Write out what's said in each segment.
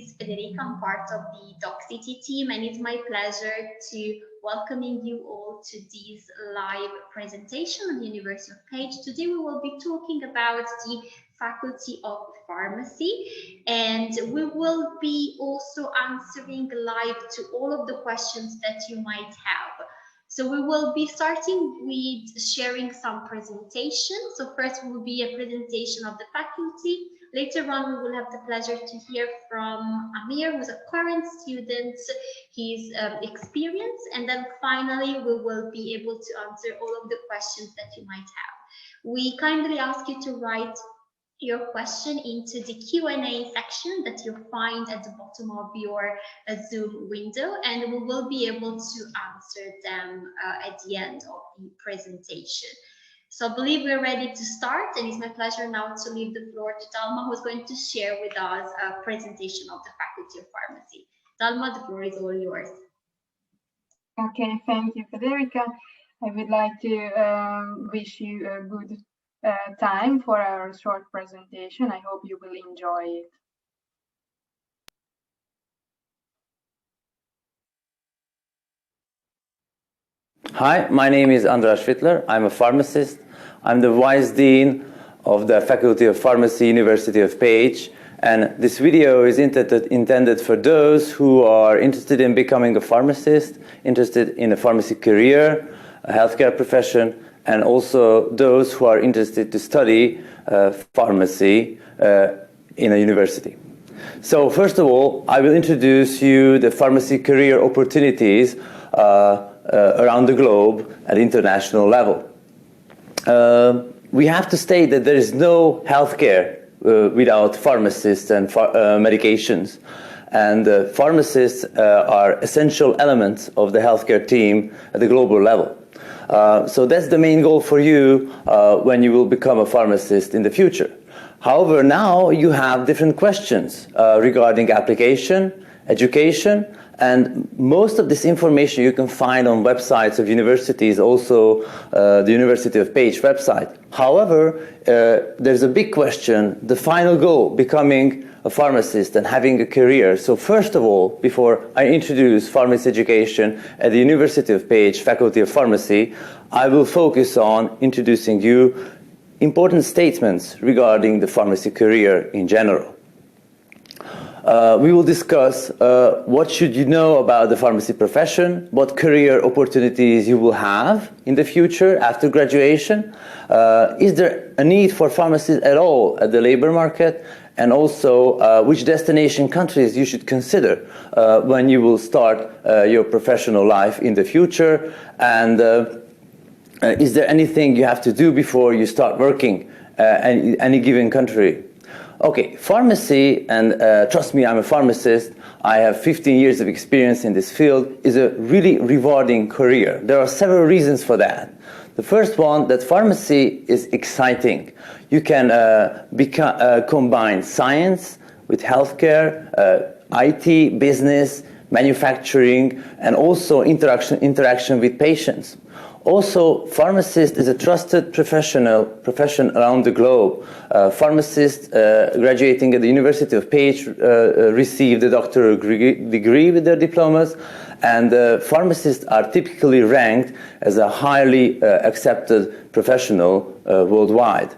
is Federica. I'm part of the Docsity team, and it's my pleasure to welcoming you all to this live presentation on the University of Pécs. Today we will be talking about the Faculty of Pharmacy, and we will be also answering live to all of the questions that you might have. So we will be starting with sharing some presentations. So first will be a presentation of the faculty. Later on, we will have the pleasure to hear from Amir, who's a current student, his experience. And then finally, we will be able to answer all of the questions that you might have. We kindly ask you to write your question into the Q&A section that you'll find at the bottom of your Zoom window, and we will be able to answer them at the end of the presentation. So I believe we're ready to start, and it's my pleasure now to leave the floor to Dalma, who's going to share with us a presentation of the Faculty of Pharmacy. Dalma, the floor is all yours. Okay, thank you, Federica. I would like to wish you a good time for our short presentation. I hope you will enjoy it. Hi, my name is András Fittler. I'm a pharmacist. I'm the Vice Dean of the Faculty of Pharmacy, University of Pécs, and this video is intended for those who are interested in becoming a pharmacist, interested in a pharmacy career, a healthcare profession, and also those who are interested to study pharmacy in a university. So first of all, I will introduce you the pharmacy career opportunities around the globe at international level. We have to state that there is no healthcare without pharmacists and medications. And pharmacists are essential elements of the healthcare team at the global level. So that's the main goal for you when you will become a pharmacist in the future. However, now you have different questions regarding application, education, and most of this information you can find on websites of universities, also the University of Pécs website. However, there's a big question, the final goal, becoming a pharmacist and having a career. So first of all, before I introduce pharmacy education at the University of Pécs Faculty of Pharmacy, I will focus on introducing you important statements regarding the pharmacy career in general. We will discuss what should you know about the pharmacy profession, what career opportunities you will have in the future after graduation, is there a need for pharmacists at all at the labor market, and also which destination countries you should consider when you will start your professional life in the future, and is there anything you have to do before you start working in any given country. Okay, pharmacy, and trust me, I'm a pharmacist, I have 15 years of experience in this field, is a really rewarding career. There are several reasons for that. The first one, that pharmacy is exciting. You can combine science with healthcare, IT, business, manufacturing, and also interaction with patients. Also, pharmacist is a trusted profession around the globe. Pharmacists graduating at the University of Pécs receive the doctoral degree with their diplomas, and pharmacists are typically ranked as a highly accepted professional worldwide.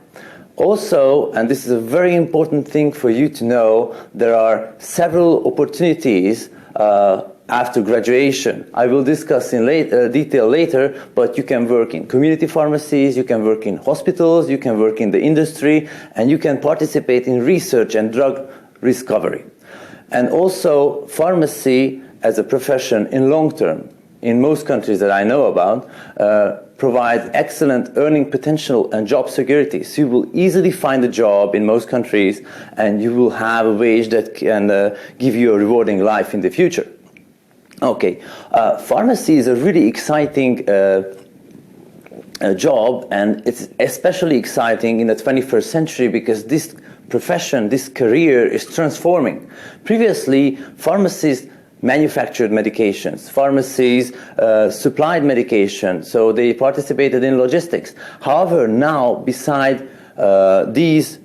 Also, and this is a very important thing for you to know, there are several opportunities after graduation. I will discuss in detail later, but you can work in community pharmacies, you can work in hospitals, you can work in the industry, and you can participate in research and drug discovery. And also, pharmacy as a profession in long term, in most countries that I know about, provides excellent earning potential and job security. So you will easily find a job in most countries, and you will have a wage that can give you a rewarding life in the future. Okay, pharmacy is a really exciting job, and it's especially exciting in the 21st century because this profession, this career is transforming. Previously, pharmacists manufactured medications. Pharmacies supplied medication, so they participated in logistics. However, now, beside these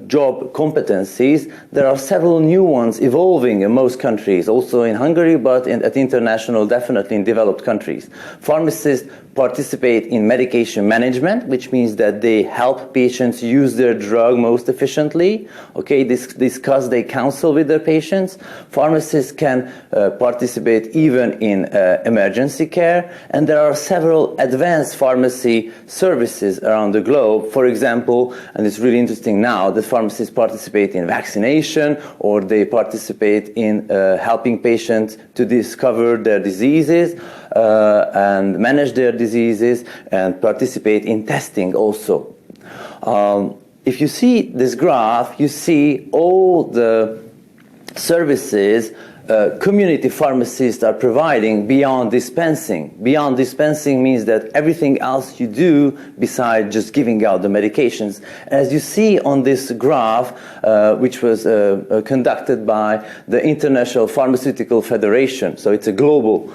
job competencies, there are several new ones evolving in most countries, also in Hungary, but at international, definitely in developed countries. Pharmacists participate in medication management, which means that they help patients use their drug most efficiently. Okay, discuss, they counsel with their patients. Pharmacists can participate even in emergency care, and there are several advanced pharmacy services around the globe. For example, and it's really interesting now, that pharmacists participate in vaccination, or they participate in helping patients to discover their diseases and manage their diseases, and participate in testing also. If you see this graph, you see all the services community pharmacists are providing beyond dispensing. Beyond dispensing means that everything else you do besides just giving out the medications. As you see on this graph, which was conducted by the International Pharmaceutical Federation, so it's a global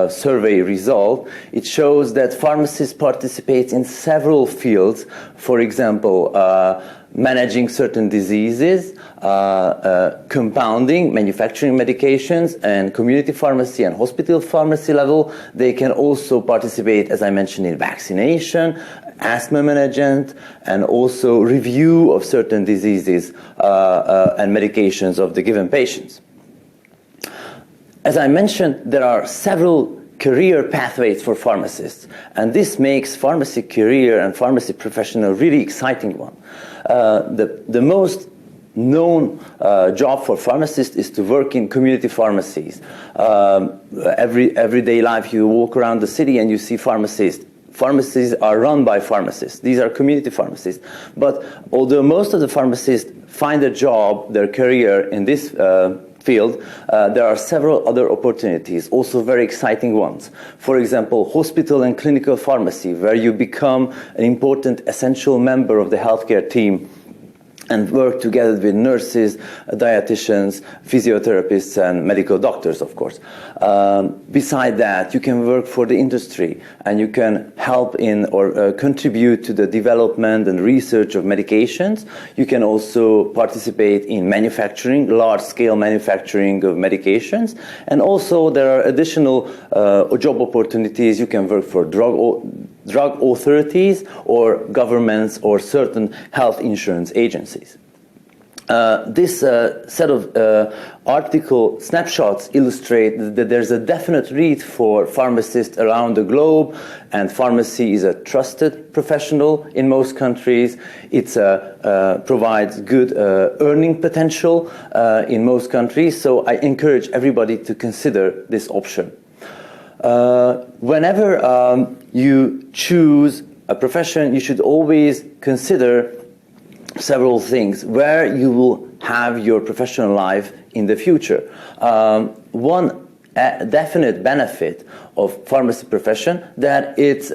survey result, it shows that pharmacists participate in several fields. For example, managing certain diseases, compounding, manufacturing medications, and community pharmacy and hospital pharmacy level. They can also participate, as I mentioned, in vaccination, asthma management, and also review of certain diseases and medications of the given patients. As I mentioned, there are several career pathways for pharmacists, and this makes pharmacy career and pharmacy profession a really exciting one. The most known job for pharmacists is to work in community pharmacies. Everyday life, you walk around the city and you see pharmacists. Pharmacies are run by pharmacists. These are community pharmacists. But although most of the pharmacists find a job, their career in this field, there are several other opportunities, also very exciting ones. For example, hospital and clinical pharmacy, where you become an important, essential member of the healthcare team and work together with nurses, dietitians, physiotherapists, and medical doctors, of course. Beside that, you can work for the industry, and you can help in or contribute to the development and research of medications. You can also participate in manufacturing, large-scale manufacturing of medications. And also, there are additional job opportunities. You can work for drug authorities or governments or certain health insurance agencies. This set of article snapshots illustrate that there's a definite need for pharmacists around the globe, and pharmacy is a trusted professional in most countries. It provides good earning potential in most countries, so I encourage everybody to consider this option. Whenever you choose a profession, you should always consider several things where you will have your professional life in the future. One definite benefit of pharmacy profession that it's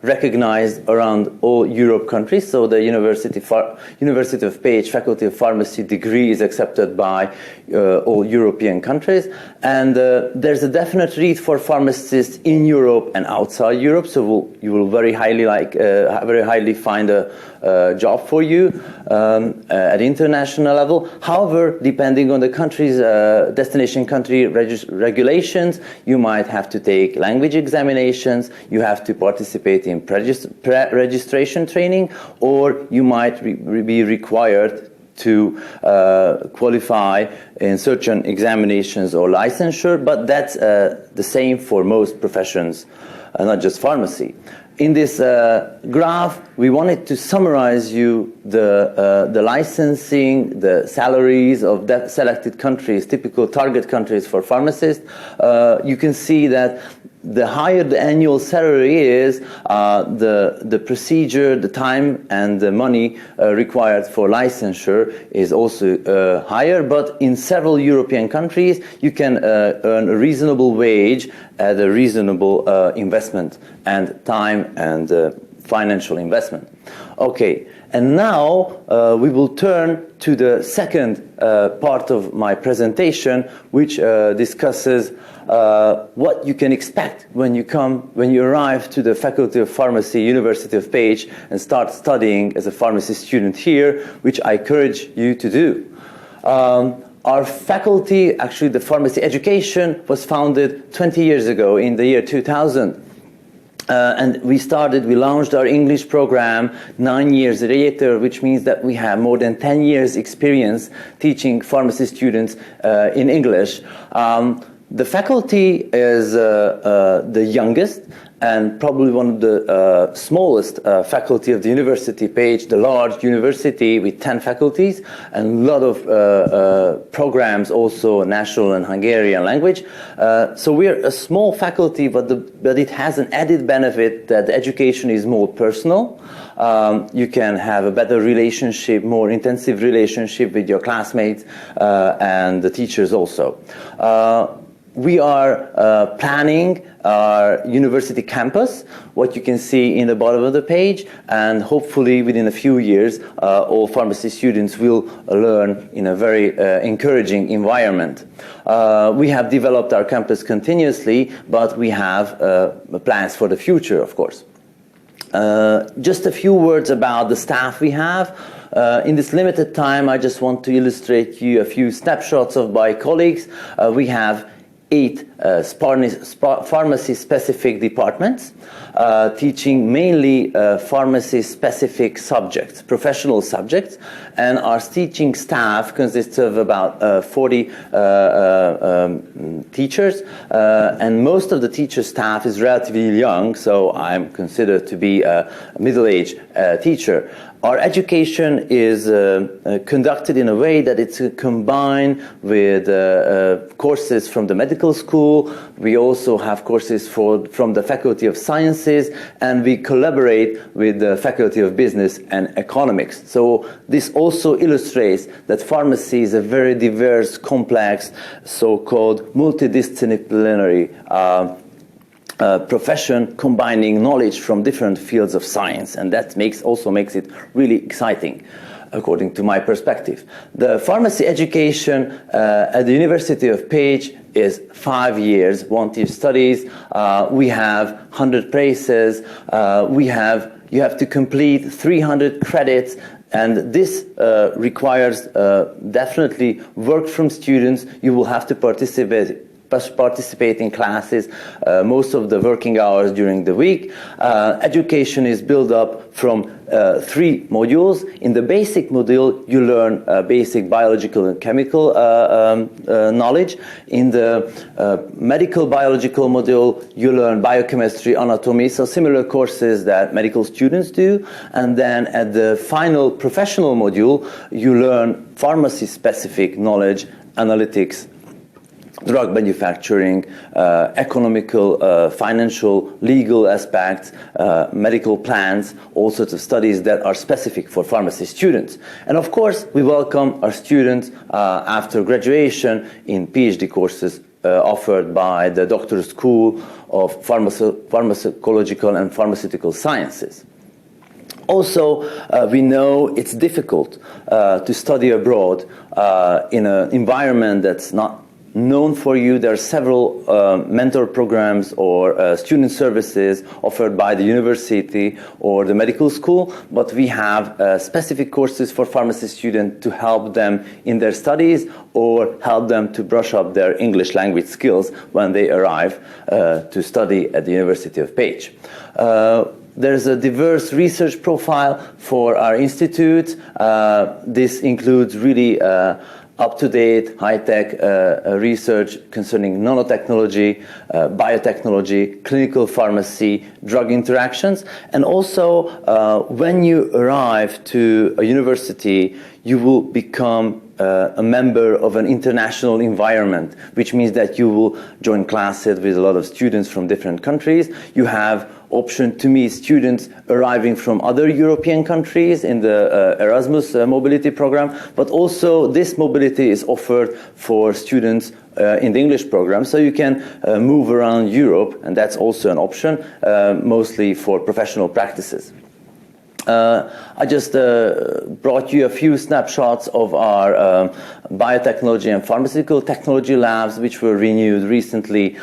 recognized around all Europe countries. So the University of Pécs Faculty of Pharmacy degree is accepted by all European countries, and there's a definite need for pharmacists in Europe and outside Europe. So you will very highly find a job for you at international level. However, depending on the country's destination country regulations, you might have to take language examinations, you have to participate in pre-registration training, or you might be required to qualify in certain examinations or licensure, but that's the same for most professions, not just pharmacy. In this graph, we wanted to summarize you the licensing, the salaries of selected countries, typical target countries for pharmacists. You can see that the higher the annual salary is, the procedure, the time, and the money required for licensure is also higher. But in several European countries, you can earn a reasonable wage at a reasonable investment and time and financial investment. Okay, And now we will turn to the second part of my presentation, which discusses what you can expect when you arrive to the Faculty of Pharmacy, University of Pécs, and start studying as a pharmacy student here, which I encourage you to do. Our faculty, actually the pharmacy education, was founded 20 years ago in the year 2000. And we launched our English program 9 years later, which means that we have more than 10 years experience teaching pharmacy students in English. The faculty is the youngest and probably one of the smallest faculty of the University Pécs, the large university with 10 faculties and a lot of programs, also national and Hungarian language. So we're a small faculty, but it has an added benefit that the education is more personal. You can have a better relationship, more intensive relationship with your classmates and the teachers also. We are planning our university campus, what you can see in the bottom of the page, and hopefully within a few years all pharmacy students will learn in a very encouraging environment. We have developed our campus continuously, but we have plans for the future, of course. Just a few words about the staff we have. In this limited time, I just want to illustrate you a few snapshots of my colleagues. We have 8 pharmacy-specific departments, teaching mainly pharmacy-specific subjects, professional subjects, and our teaching staff consists of about 40 teachers, and most of the teacher staff is relatively young, so I'm considered to be a middle-aged teacher. Our education is conducted in a way that it's combined with courses from the medical school. We also have courses from the Faculty of Sciences, and we collaborate with the Faculty of Business and Economics. So this also illustrates that pharmacy is a very diverse, complex, so-called multidisciplinary profession combining knowledge from different fields of science, and that also makes it really exciting, according to my perspective. The pharmacy education at the University of Pécs is 5 years, 1 year studies. We have 100 places. You have to complete 300 credits. And this requires definitely work from students. You will have to participate in classes most of the working hours during the week. Education is built up from 3 modules. In the basic module, you learn basic biological and chemical knowledge. In the medical biological module, you learn biochemistry, anatomy, so similar courses that medical students do. And then at the final professional module, you learn pharmacy-specific knowledge, analytics, drug manufacturing, economical, financial, legal aspects, medical plans, all sorts of studies that are specific for pharmacy students. And of course, we welcome our students after graduation in PhD courses offered by the Doctorate School of Pharmacological and Pharmaceutical Sciences. Also, we know it's difficult to study abroad in an environment that's not known for you. There are several mentor programs or student services offered by the university or the medical school, but we have specific courses for pharmacy students to help them in their studies or help them to brush up their English language skills when they arrive to study at the University of Pécs. There's a diverse research profile for our institute. This includes really up-to-date, high-tech research concerning nanotechnology, biotechnology, clinical pharmacy, drug interactions. And also, when you arrive to a university, you will become a member of an international environment, which means that you will join classes with a lot of students from different countries. You have option to meet students arriving from other European countries in the Erasmus mobility program, but also this mobility is offered for students in the English program, so you can move around Europe, and that's also an option, mostly for professional practices. I just brought you a few snapshots of our biotechnology and pharmaceutical technology labs, which were renewed recently.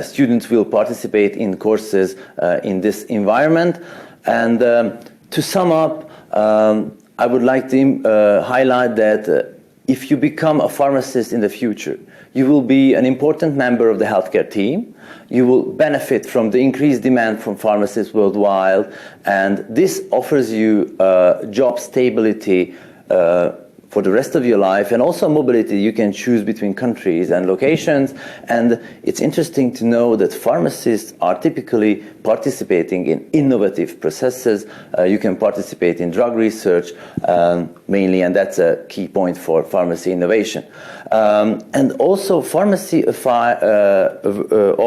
Students will participate in courses in this environment. And to sum up, I would like to highlight that if you become a pharmacist in the future, you will be an important member of the healthcare team. You will benefit from the increased demand from pharmacists worldwide, and this offers you job stability for the rest of your life, and also mobility. You can choose between countries and locations, and it's interesting to know that pharmacists are typically participating in innovative processes. You can participate in drug research mainly, and that's a key point for pharmacy innovation. And also pharmacy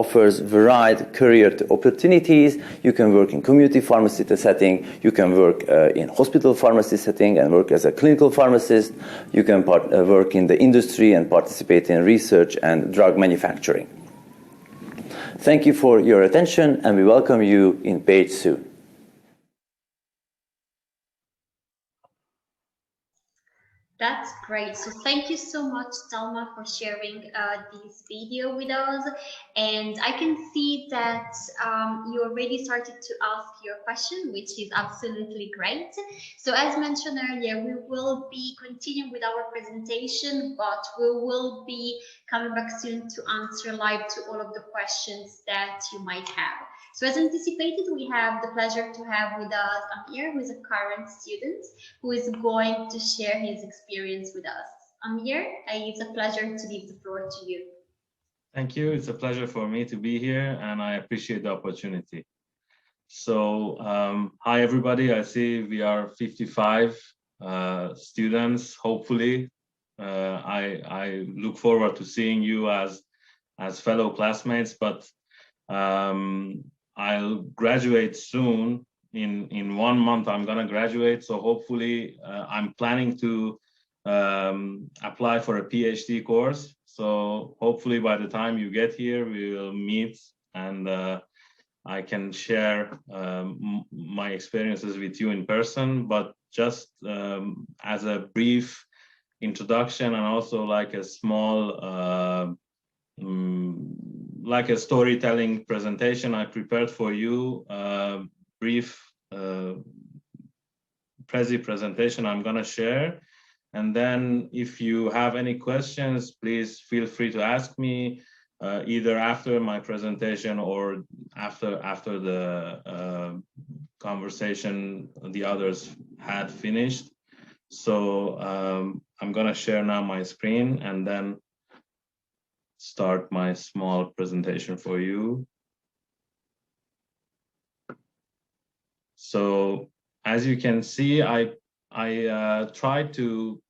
offers varied career opportunities. You can work in community pharmacy setting, you can work in hospital pharmacy setting and work as a clinical pharmacist. You can work in the industry and participate in research and drug manufacturing. Thank you for your attention, and we welcome you in Pécs soon. That's great. So thank you so much, Talma, for sharing this video with us. And I can see that you already started to ask your question, which is absolutely great. So as mentioned earlier, we will be continuing with our presentation, but we will be coming back soon to answer live to all of the questions that you might have. So as anticipated, we have the pleasure to have with us Amir, who is a current student, who is going to share his experience with us. Amir, it's a pleasure to leave the floor to you. Thank you. It's a pleasure for me to be here, and I appreciate the opportunity. So, hi everybody. I see we are 55 students. Hopefully, I look forward to seeing you as fellow classmates. But I'll graduate soon. In 1 month, I'm gonna graduate. So hopefully, I'm planning to apply for a PhD course. So hopefully by the time you get here, we will meet, and I can share my experiences with you in person. But just as a brief introduction, and also like a small like a storytelling presentation, I prepared for you a brief presentation I'm gonna share. And then if you have any questions, please feel free to ask me either after my presentation or after the conversation the others had finished. So I'm gonna share now my screen and then start my small presentation for you. So as you can see, I tried to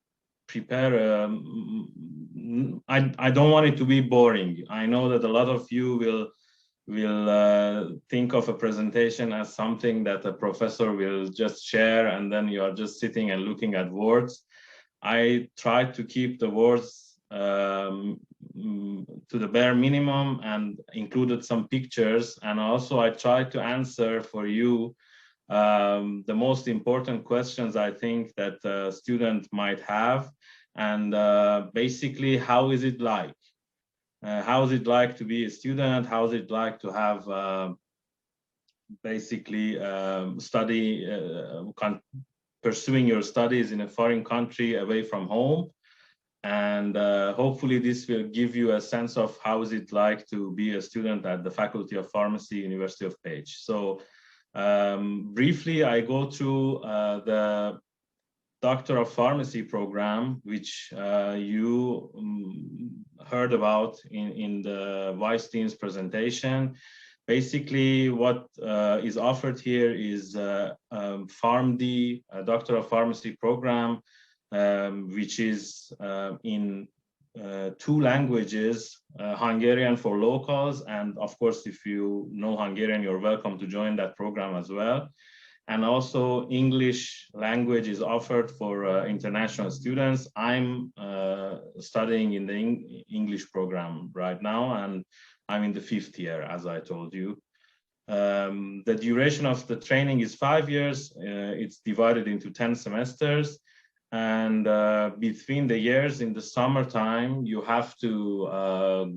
prepare I don't want it to be boring. I know that a lot of you will think of a presentation as something that a professor will just share, and then you are just sitting and looking at words. I tried to keep the words to the bare minimum and included some pictures, and also I tried to answer for you the most important questions I think that a student might have, and basically, how is it like? How is it like to be a student? How is it like to have basically pursuing your studies in a foreign country away from home? And hopefully this will give you a sense of how is it like to be a student at the Faculty of Pharmacy, University of Pécs. So briefly, I go through the Doctor of Pharmacy program, which you heard about in the Vice Dean's presentation. Basically, what is offered here is PharmD, a Doctor of Pharmacy program, which is in 2 languages, Hungarian for locals, and of course, if you know Hungarian, you're welcome to join that program as well. And also English language is offered for international students. I'm studying in the English program right now, and I'm in the 5th year, as I told you. The duration of the training is 5 years. It's divided into 10 semesters. And between the years, in the summertime, you have to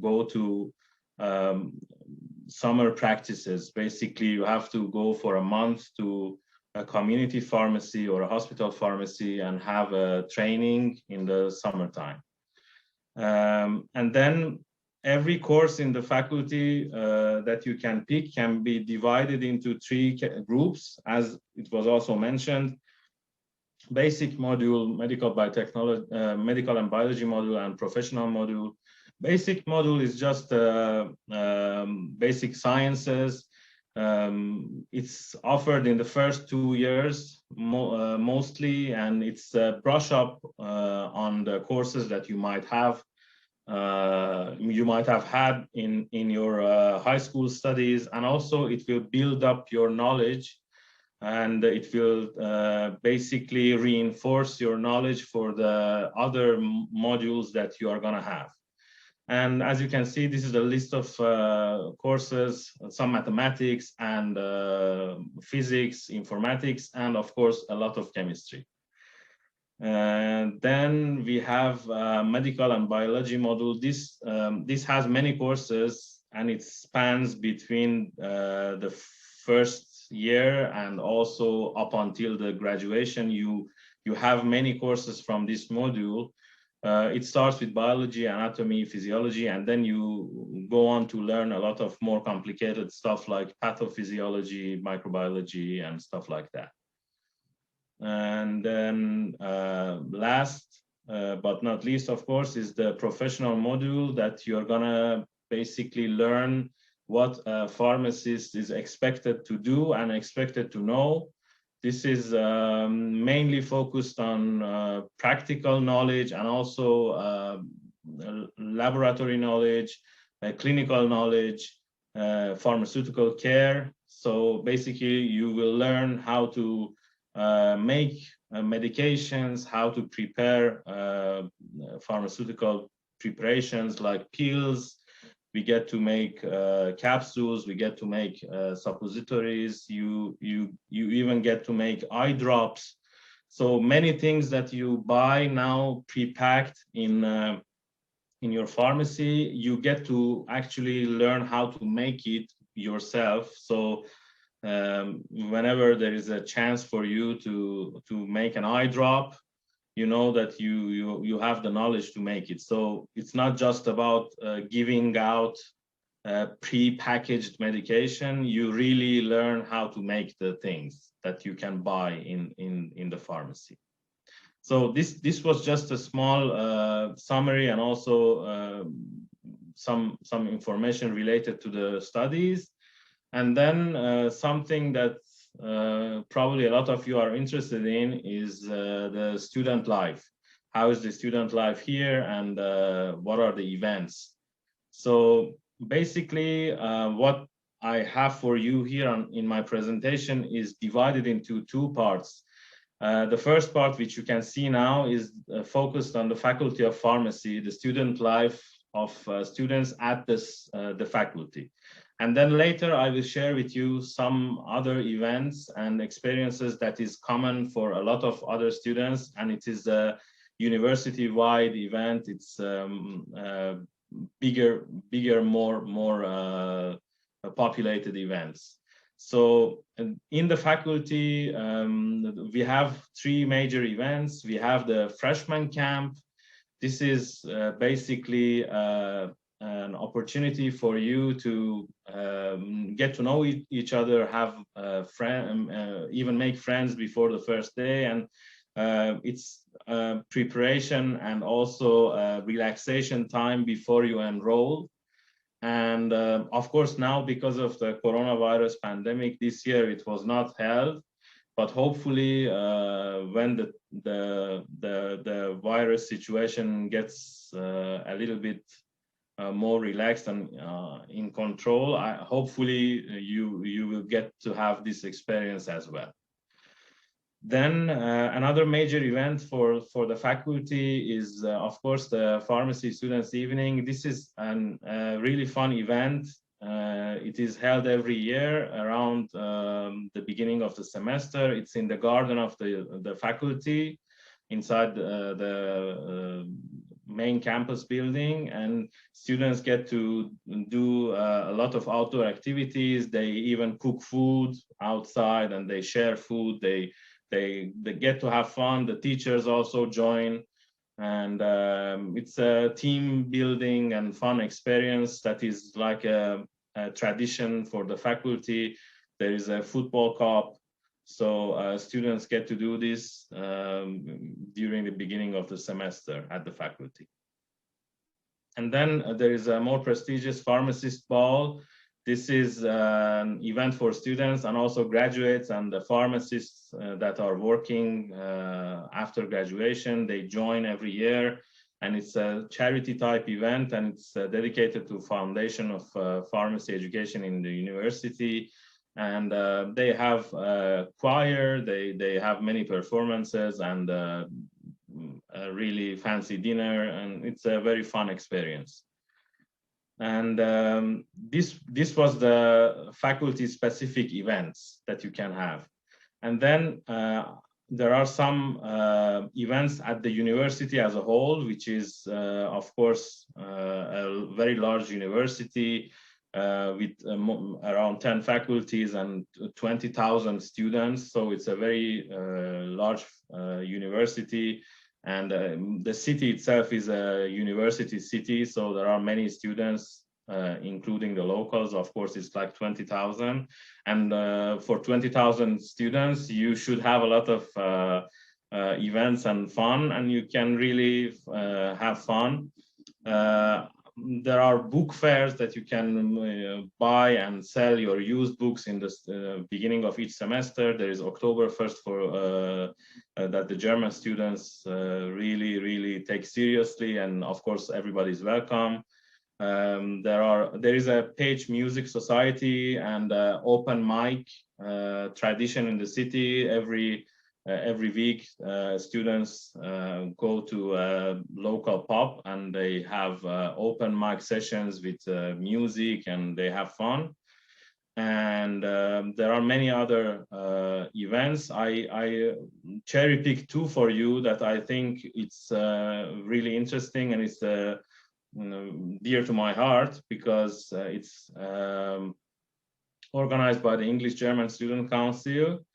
go to summer practices. Basically, you have to go for a month to a community pharmacy or a hospital pharmacy and have a training in the summertime. And then every course in the faculty that you can pick can be divided into 3 groups, as it was also mentioned. Basic module, medical biotechnology, medical and biology module, and professional module. Basic module is just basic sciences. It's offered in the first 2 years mostly, and it's a brush up on the courses that you might have had in your high school studies, and also it will build up your knowledge, and it will basically reinforce your knowledge for the other modules that you are going to have. And as you can see, this is a list of courses, some mathematics and physics, informatics, and of course, a lot of chemistry. And then we have medical and biology module. This has many courses, and it spans between the first year and also up until the graduation. You have many courses from this module. It starts with biology, anatomy, physiology, and then you go on to learn a lot of more complicated stuff like pathophysiology, microbiology, and stuff like that. And then last but not least, of course, is the professional module that you're gonna basically learn what a pharmacist is expected to do and expected to know. This is mainly focused on practical knowledge and also laboratory knowledge, clinical knowledge, pharmaceutical care. So basically, you will learn how to make medications, how to prepare pharmaceutical preparations like pills. We get to make capsules, we get to make suppositories, you even get to make eye drops. So many things that you buy now pre-packed in your pharmacy, you get to actually learn how to make it yourself. So whenever there is a chance for you to make an eye drop, you know that you have the knowledge to make it. So it's not just about giving out pre-packaged medication. You really learn how to make the things that you can buy in the pharmacy. So this was just a small summary and also some information related to the studies. And then something that probably a lot of you are interested in is the student life. How is the student life here, and what are the events? So basically, what I have for you here in my presentation is divided into 2 parts. The first part, which you can see now, is focused on the Faculty of Pharmacy, the student life of students at the faculty. And then later I will share with you some other events and experiences that is common for a lot of other students, and it is a university-wide event. It's bigger, more populated events. So in the faculty, we have 3 major events. We have the freshman camp. This is basically an opportunity for you to get to know each other, have even make friends before the first day, and it's preparation and also relaxation time before you enroll. And of course, now because of the coronavirus pandemic, this year it was not held, but hopefully when the virus situation gets a little bit more relaxed and in control, hopefully you will get to have this experience as well. Then another major event for the faculty is, of course, the Pharmacy Students Evening. This is a really fun event. It is held every year around the beginning of the semester. It's in the garden of the faculty inside the main campus building, and students get to do a lot of outdoor activities. They even cook food outside and they share food. They get to have fun. The teachers also join, and it's a team building and fun experience that is like a tradition for the faculty. There is a football cup, so students get to do this during the beginning of the semester at the faculty. And then there is a more prestigious pharmacist ball. This is an event for students and also graduates and the pharmacists that are working after graduation. They join every year, and it's a charity type event, and it's dedicated to foundation of pharmacy education in the university. And they have a choir, they have many performances and a really fancy dinner, and it's a very fun experience. And this was the faculty specific events that you can have. And then there are some events at the university as a whole, which is of course a very large university with around 10 faculties and 20,000 students. So it's a very large university. And the city itself is a university city, so there are many students, including the locals. Of course, it's like 20,000. And for 20,000 students, you should have a lot of events and fun, and you can really have fun. There are book fairs that you can buy and sell your used books in the beginning of each semester. There is Oktoberfest for that the German students really take seriously, and of course everybody's welcome. There is a Pécs Music Society and open mic tradition in the city. Every week, students go to a local pub and they have open mic sessions with music, and they have fun. And there are many other events. I cherry pick two for you that I think it's really interesting, and it's dear to my heart, because it's organized by the English-German Student Council.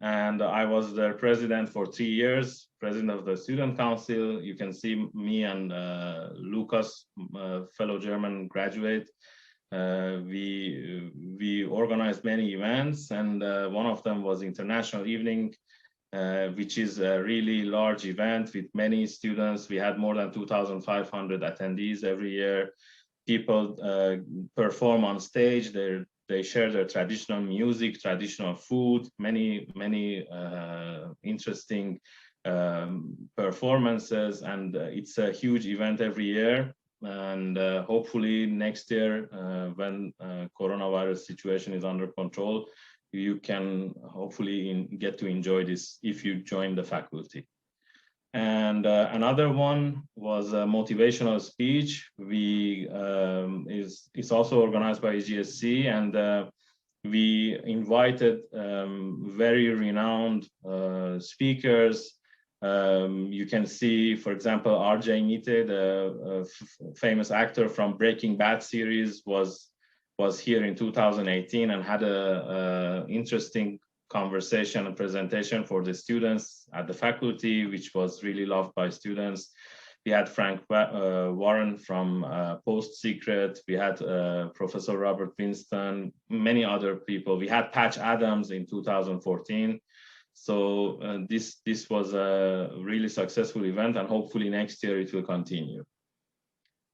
And I was their president for 3 years, president of the student council. You can see me and Lucas, fellow German graduate. We organized many events, and one of them was International Evening, which is a really large event with many students. We had more than 2,500 attendees every year. People perform on stage. They share their traditional music, traditional food, many interesting performances, and it's a huge event every year. And hopefully next year, when coronavirus situation is under control, you can hopefully get to enjoy this if you join the faculty. And another one was Motivational Speech. It's also organized by EGSC, and we invited very renowned speakers. You can see, for example, RJ Nite, the famous actor from Breaking Bad series, was here in 2018 and had a interesting conversation and presentation for the students at the faculty, which was really loved by students. We had Frank Warren from Post Secret. We had Professor Robert Winston, many other people. We had Patch Adams in 2014. So this was a really successful event, and hopefully next year it will continue.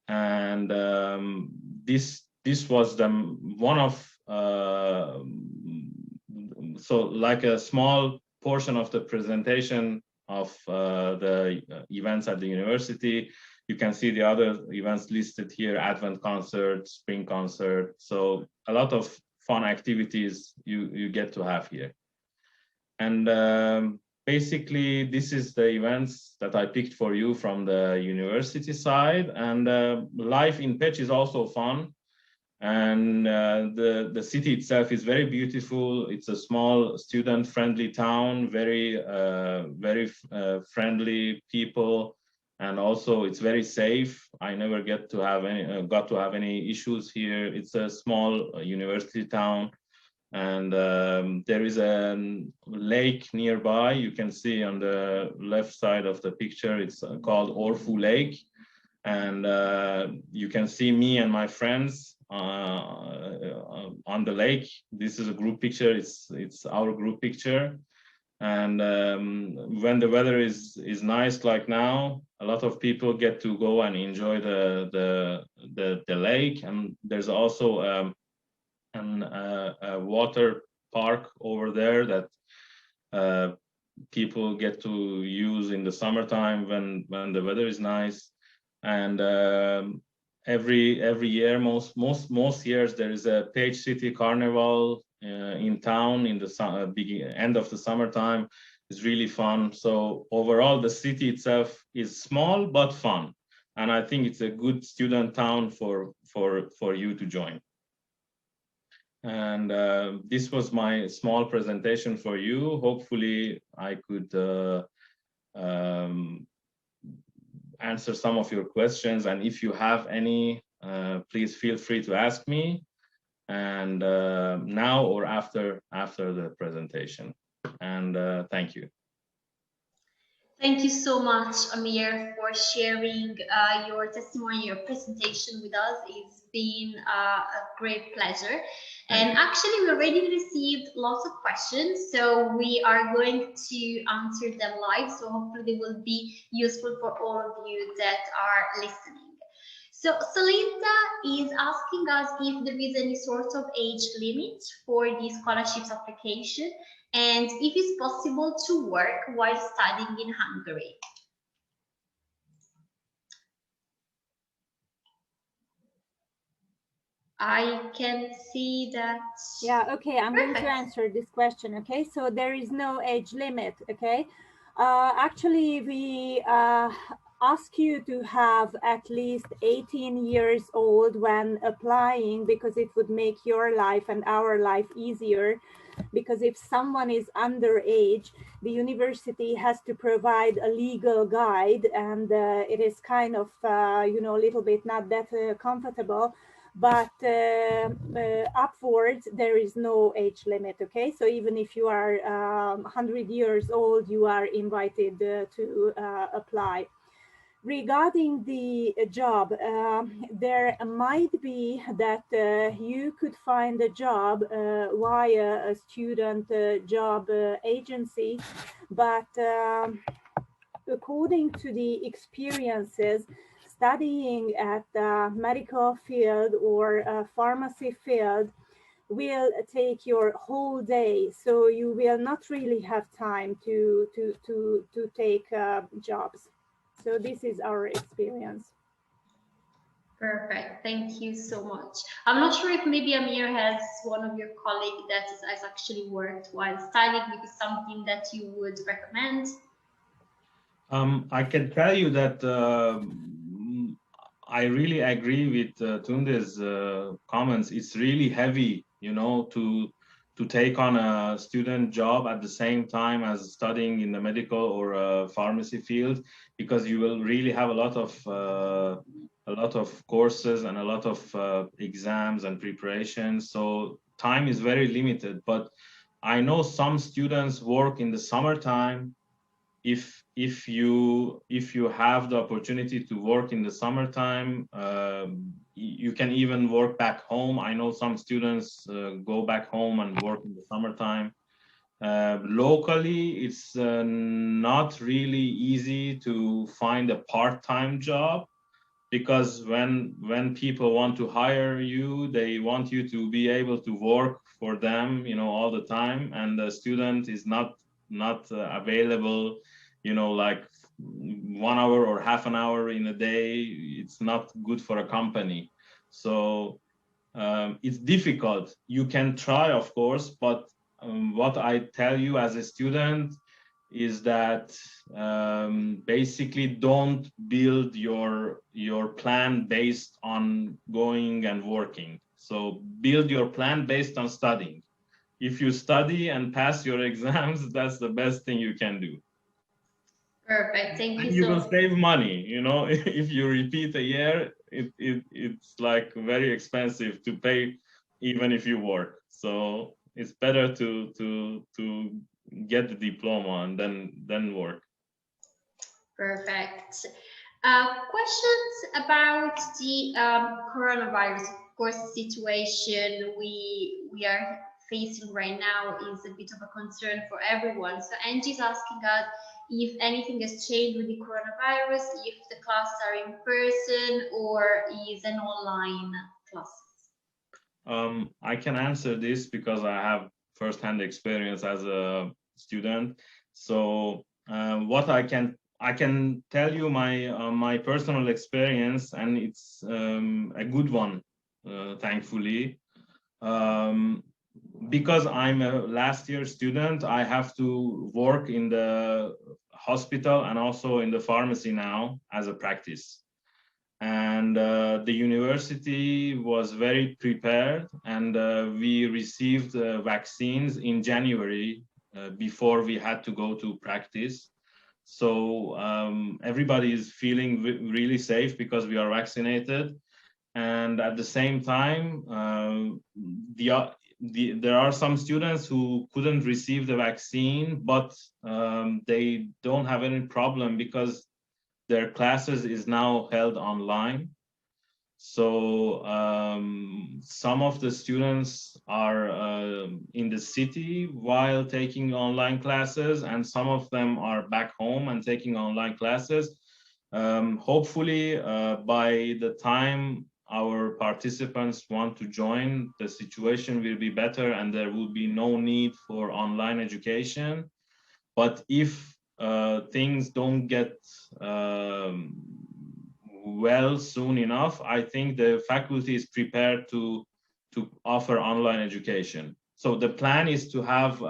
And this was one of so like a small portion of the presentation of the events at the university. You can see the other events listed here: Advent concert, spring concert. So a lot of fun activities you get to have here. And basically, this is the events that I picked for you from the university side. And life in Pécs is also fun. And the city itself is very beautiful. It's a small student-friendly town, very friendly people, and also it's very safe. I never got to have any issues here. It's a small university town, and there is a lake nearby. You can see on the left side of the picture. It's called Orfu Lake, and you can see me and my friends on the lake. This is a group picture. It's our group picture. And when the weather is nice like now, a lot of people get to go and enjoy the lake. And there's also a water park over there that people get to use in the summertime when the weather is nice. And every year, most years, there is a Pécs City Carnival in town in the end of the summertime. It's really fun. So overall, the city itself is small but fun, and I think it's a good student town for you to join. And this was my small presentation for you. Hopefully, I could answer some of your questions, and if you have any, please feel free to ask me, and now or after the presentation. And thank you. Thank you so much, Amir, for sharing your testimony, your presentation with us. It's been a great pleasure. And actually, we already received lots of questions, so we are going to answer them live. So hopefully they will be useful for all of you that are listening. So Salinta is asking us if there is any sort of age limit for the scholarships application, and if it's possible to work while studying in Hungary. I can see that. Yeah, okay, I'm going to answer this question, okay? So there is no age limit, okay? Actually, we ask you to have at least 18 years old when applying, because it would make your life and our life easier. Because if someone is underage, the university has to provide a legal guide, and it is kind of, you know, a little bit not that comfortable. But upwards, there is no age limit, okay? So even if you are 100 years old, you are invited to apply. Regarding the job, there might be that you could find a job via a student job agency, but according to the experiences, studying at the medical field or pharmacy field will take your whole day, so you will not really have time to take jobs. So this is our experience. Perfect. Thank you so much. I'm not sure if maybe Amir has one of your colleagues that has actually worked while studying. Maybe something that you would recommend. I can tell you that I really agree with Tunde's comments. It's really heavy, you know, to take on a student job at the same time as studying in the medical or pharmacy field, because you will really have a lot of courses and a lot of exams and preparations. So time is very limited. But I know some students work in the summertime. If you have the opportunity to work in the summertime, you can even work back home. I know some students go back home and work in the summertime. Locally, it's not really easy to find a part-time job, because when people want to hire you, they want you to be able to work for them, you know, all the time, and the student is not available, you know, like 1 hour or half an hour in a day. It's not good for a company. So it's difficult. You can try, of course, but what I tell you as a student is that basically don't build your plan based on going and working. So build your plan based on studying. If you study and pass your exams, that's the best thing you can do. Perfect. Thank you. And you will save money. You know, if you repeat a year, it's like very expensive to pay, even if you work. So it's better to get the diploma and then work. Perfect. Questions about the coronavirus. Of course, the situation we are facing right now is a bit of a concern for everyone. So Angie's asking us if anything has changed with the coronavirus, if the classes are in person or is an online classes. I can answer this because I have first-hand experience as a student. So what I can tell you my personal experience, and it's a good one, thankfully. Because I'm a last year student, I have to work in the hospital and also in the pharmacy now as a practice. And the university was very prepared, and we received vaccines in January before we had to go to practice. So everybody is feeling really safe because we are vaccinated. And at the same time, there are some students who couldn't receive the vaccine, but they don't have any problem because their classes is now held online. So some of the students are in the city while taking online classes, and some of them are back home and taking online classes. Hopefully, by the time our participants want to join, the situation will be better and there will be no need for online education. But if things don't get well soon enough, I think the faculty is prepared to offer online education. So the plan is to have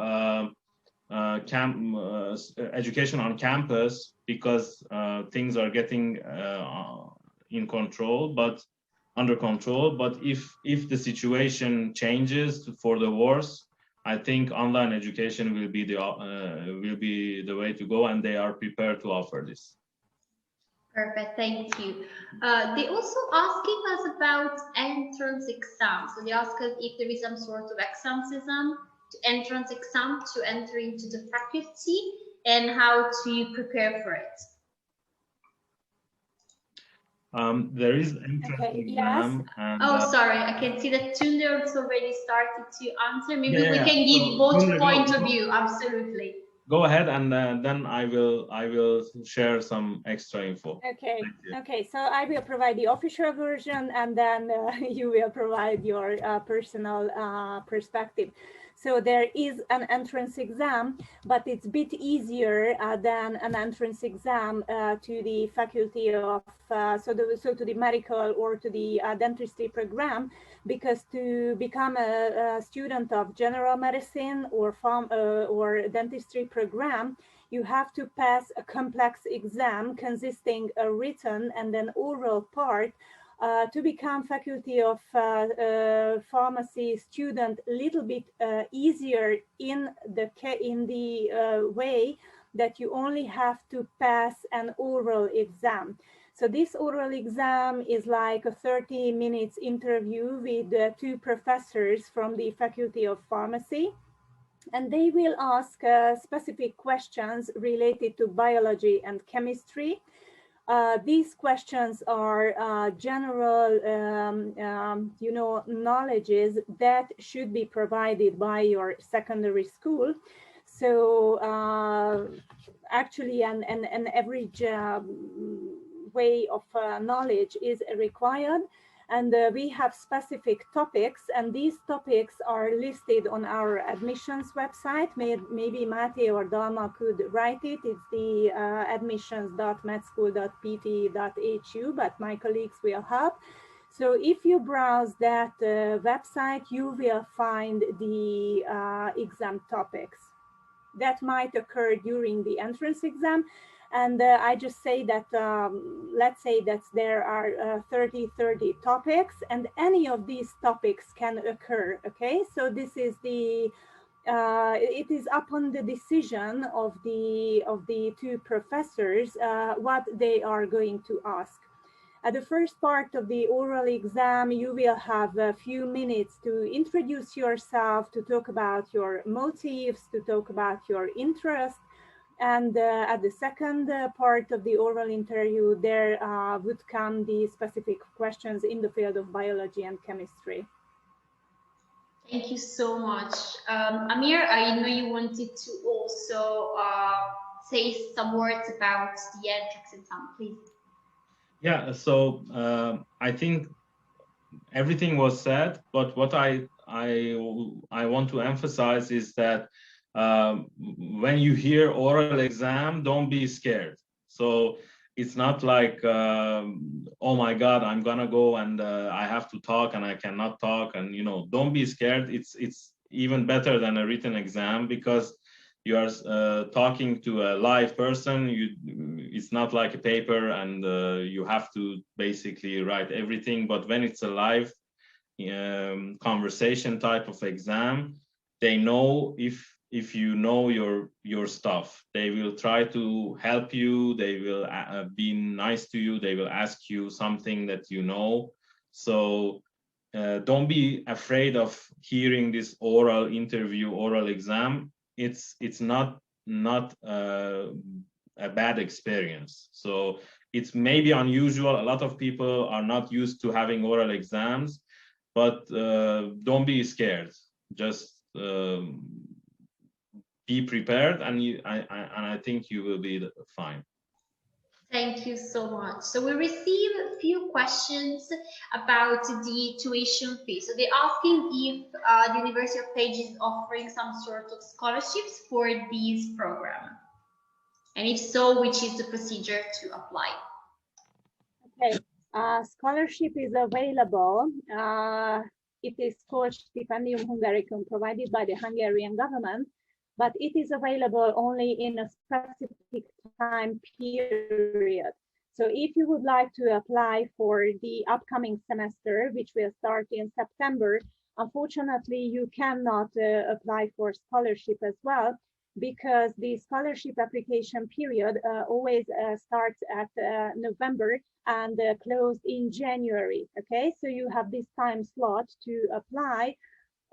education on campus because things are getting under control. But if the situation changes for the worse, I think online education will be the way to go, and they are prepared to offer this. Perfect, thank you. They also asking us about entrance exams. So they ask us if there is some sort of entrance exam to enter into the faculty and how to prepare for it. There is entrance exam. Yes. And, sorry, I can see that Tunder's already started to answer. Maybe we can give both points of view. Absolutely. Go ahead, and then I will share some extra info. Okay. Okay. So I will provide the official version, and then you will provide your personal perspective. So there is an entrance exam, but it's a bit easier than an entrance exam to the faculty of so to the medical or to the dentistry program, because to become a student of general medicine or dentistry program, you have to pass a complex exam consisting a written and an oral part. To become faculty of pharmacy student a little bit easier in the way that you only have to pass an oral exam. So this oral exam is like a 30 minutes interview with two professors from the faculty of pharmacy, and they will ask specific questions related to biology and chemistry. These questions are general, knowledges that should be provided by your secondary school. So actually, an average way of knowledge is required. And we have specific topics, and these topics are listed on our admissions website. Maybe Mate or Dalma could write it. It's the admissions.medschool.pt.hu, but my colleagues will help. So if you browse that website, you will find the exam topics that might occur during the entrance exam. And I just say that, let's say that there are 30 topics, and any of these topics can occur, okay? So this is the, it is upon the decision of the two professors what they are going to ask. At the first part of the oral exam, you will have a few minutes to introduce yourself, to talk about your motives, to talk about your interest. And at the second part of the oral interview, there would come the specific questions in the field of biology and chemistry. Thank you so much. Amir, I know you wanted to also say some words about the entrance exam, please. Yeah, so I think everything was said, but what I want to emphasize is that when you hear oral exam, don't be scared. So it's not like, oh my God, I'm gonna go and I have to talk and I cannot talk, and you know, don't be scared. It's even better than a written exam because you are talking to a live person. It's not like a paper and you have to basically write everything. But when it's a live conversation type of exam, they know if you know your stuff. They will try to help you. They will be nice to you. They will ask you something that you know. So don't be afraid of hearing this oral interview, oral exam. It's not a bad experience. So it's maybe unusual. A lot of people are not used to having oral exams, but don't be scared. Just be prepared, and I think you will be fine. Thank you so much. So we received a few questions about the tuition fee. So they're asking if the University of Pécs is offering some sort of scholarships for this program. And if so, which is the procedure to apply? Okay, scholarship is available. It is called Stipendium Hungaricum, provided by the Hungarian government, but it is available only in a specific time period. So if you would like to apply for the upcoming semester, which will start in September, unfortunately, you cannot apply for scholarship as well, because the scholarship application period always starts at November and closed in January. Okay, so you have this time slot to apply.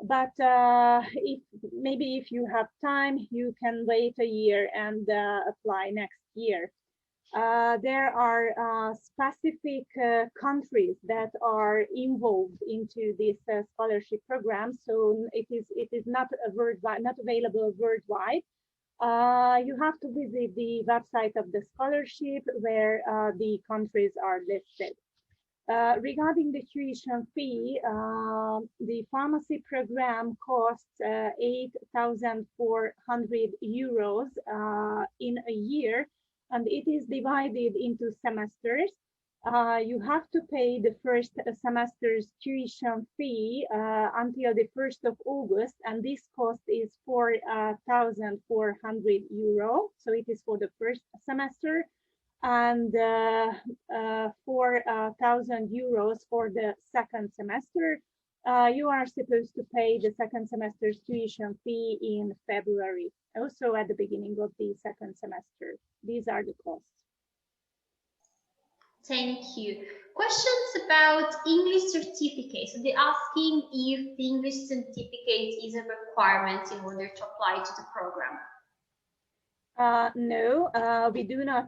But if you have time, you can wait a year and apply next year. There are specific countries that are involved into this scholarship program, so it is not available worldwide. You have to visit the website of the scholarship where the countries are listed. Regarding the tuition fee, the pharmacy program costs 8,400 euros in a year, and it is divided into semesters. You have to pay the first semester's tuition fee until the 1st of August, and this cost is 4,400 euro. So it is for the first semester, and 4,000 euros for the second semester. You are supposed to pay the second semester's tuition fee in February, also at the beginning of the second semester. These are the costs. Thank you. Questions about English certificates. So they're asking if the English certificate is a requirement in order to apply to the program. No, we do not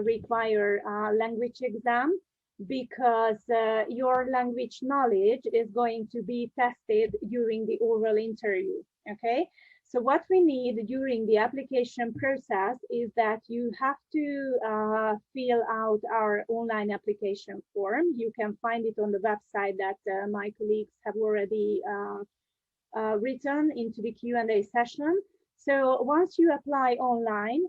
require a language exam, because your language knowledge is going to be tested during the oral interview. Okay, so what we need during the application process is that you have to fill out our online application form. You can find it on the website that my colleagues have already written into the Q&A session. So once you apply online,